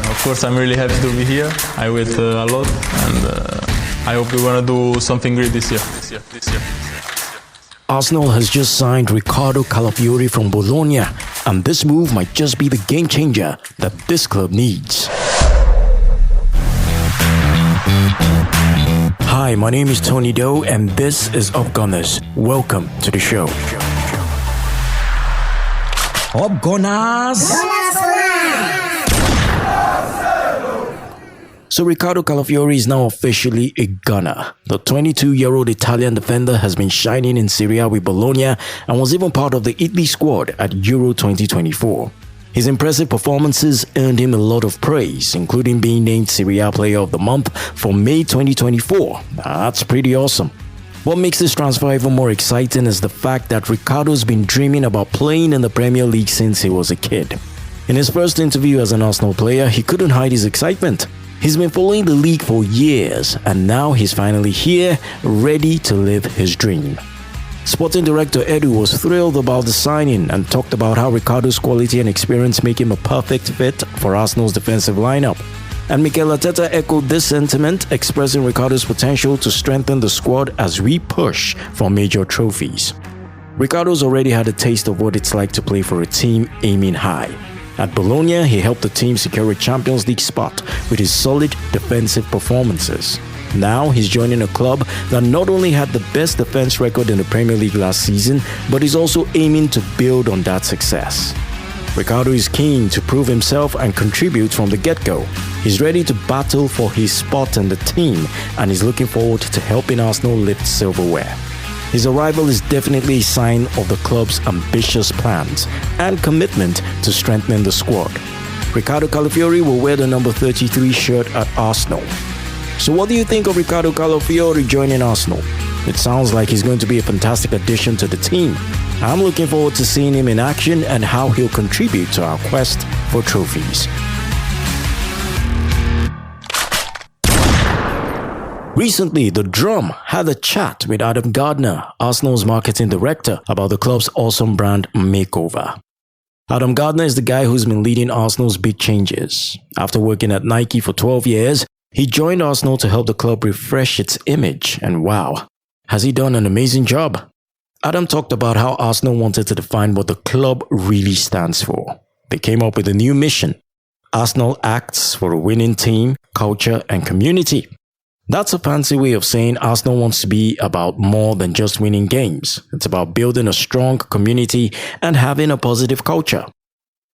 Of course, I'm really happy to be here. I wait a lot, and I hope we're going to do something great this year. Arsenal has just signed Ricardo Calafiori from Bologna, and this move might just be the game changer that this club needs. Hi, my name is Tony Doe, and this is Up Gunners. Welcome to the show. Up Gunners! So Ricardo Calafiori is now officially a Gunner. The 22-year-old Italian defender has been shining in Serie A with Bologna and was even part of the Italy squad at Euro 2024. His impressive performances earned him a lot of praise, including being named Serie A Player of the Month for May 2024. That's pretty awesome. What makes this transfer even more exciting is the fact that Ricardo's been dreaming about playing in the Premier League since he was a kid. In his first interview as an Arsenal player, he couldn't hide his excitement. He's been following the league for years, and now he's finally here, ready to live his dream. Sporting director Edu was thrilled about the signing and talked about how Ricardo's quality and experience make him a perfect fit for Arsenal's defensive lineup. And Mikel Arteta echoed this sentiment, expressing Ricardo's potential to strengthen the squad as we push for major trophies. Ricardo's already had a taste of what it's like to play for a team aiming high. At Bologna, he helped the team secure a Champions League spot with his solid defensive performances. Now he's joining a club that not only had the best defense record in the Premier League last season, but is also aiming to build on that success. Ricardo is keen to prove himself and contribute from the get-go. He's ready to battle for his spot in the team and is looking forward to helping Arsenal lift silverware. His arrival is definitely a sign of the club's ambitious plans and commitment to strengthening the squad. Ricardo Calafiori will wear the number 33 shirt at Arsenal. So what do you think of Ricardo Calafiori joining Arsenal? It sounds like he's going to be a fantastic addition to the team. I'm looking forward to seeing him in action and how he'll contribute to our quest for trophies. Recently, The Drum had a chat with Adam Gardner, Arsenal's marketing director, about the club's awesome brand Makeover. Adam Gardner is the guy who's been leading Arsenal's big changes. After working at Nike for 12 years, he joined Arsenal to help the club refresh its image, and wow, has he done an amazing job. Adam talked about how Arsenal wanted to define what the club really stands for. They came up with a new mission. Arsenal acts for a winning team, culture, and community. That's a fancy way of saying Arsenal wants to be about more than just winning games. It's about building a strong community and having a positive culture.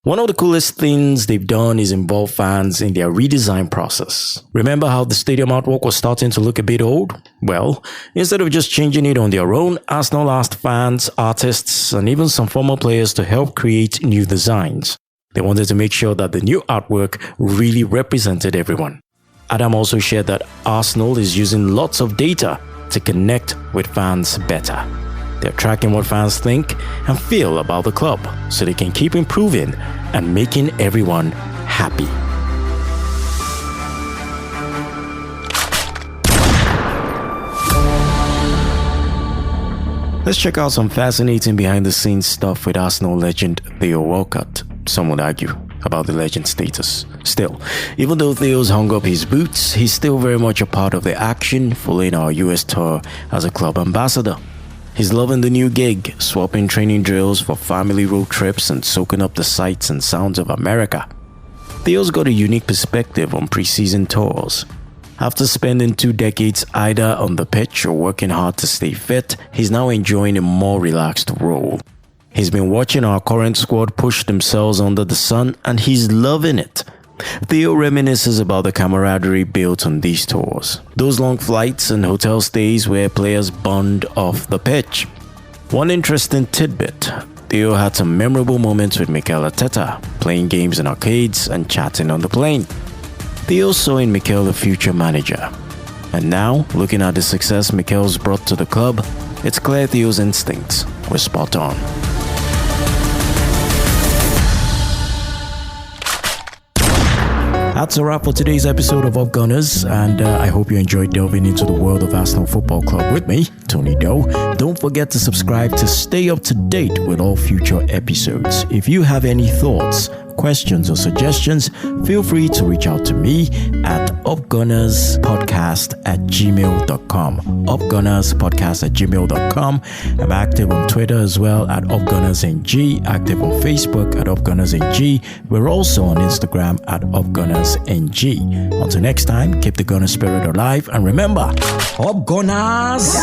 One of the coolest things they've done is involve fans in their redesign process. Remember how the stadium artwork was starting to look a bit old? Well, instead of just changing it on their own, Arsenal asked fans, artists, and even some former players to help create new designs. They wanted to make sure that the new artwork really represented everyone. Adam also shared that Arsenal is using lots of data to connect with fans better. They're tracking what fans think and feel about the club so they can keep improving and making everyone happy. Let's check out some fascinating behind-the-scenes stuff with Arsenal legend Theo Walcott. Some would argue about the legend status. Still, even though Theo's hung up his boots, he's still very much a part of the action following our US tour as a club ambassador. He's loving the new gig, swapping training drills for family road trips and soaking up the sights and sounds of America. Theo's got a unique perspective on preseason tours. After spending 2 decades either on the pitch or working hard to stay fit, he's now enjoying a more relaxed role. He's been watching our current squad push themselves under the sun and he's loving it. Theo reminisces about the camaraderie built on these tours. Those long flights and hotel stays where players bond off the pitch. One interesting tidbit, Theo had some memorable moments with Mikel Arteta, playing games in arcades and chatting on the plane. Theo saw in Mikel a future manager. And now, looking at the success Mikel's brought to the club, it's clear Theo's instincts were spot on. That's a wrap for today's episode of Up Gunners, and I hope you enjoyed delving into the world of Arsenal Football Club with me, Tony Doe. Don't forget to subscribe to stay up to date with all future episodes. If you have any thoughts, questions or suggestions, feel free to reach out to me at upgunnerspodcast@gmail.com. upgunnerspodcast@gmail.com. I'm active on Twitter as well at upgunnersng, active on Facebook at upgunnersng. We're also on Instagram at upgunnersng. Until next time, keep the gunner spirit alive, and remember, Up Gunners!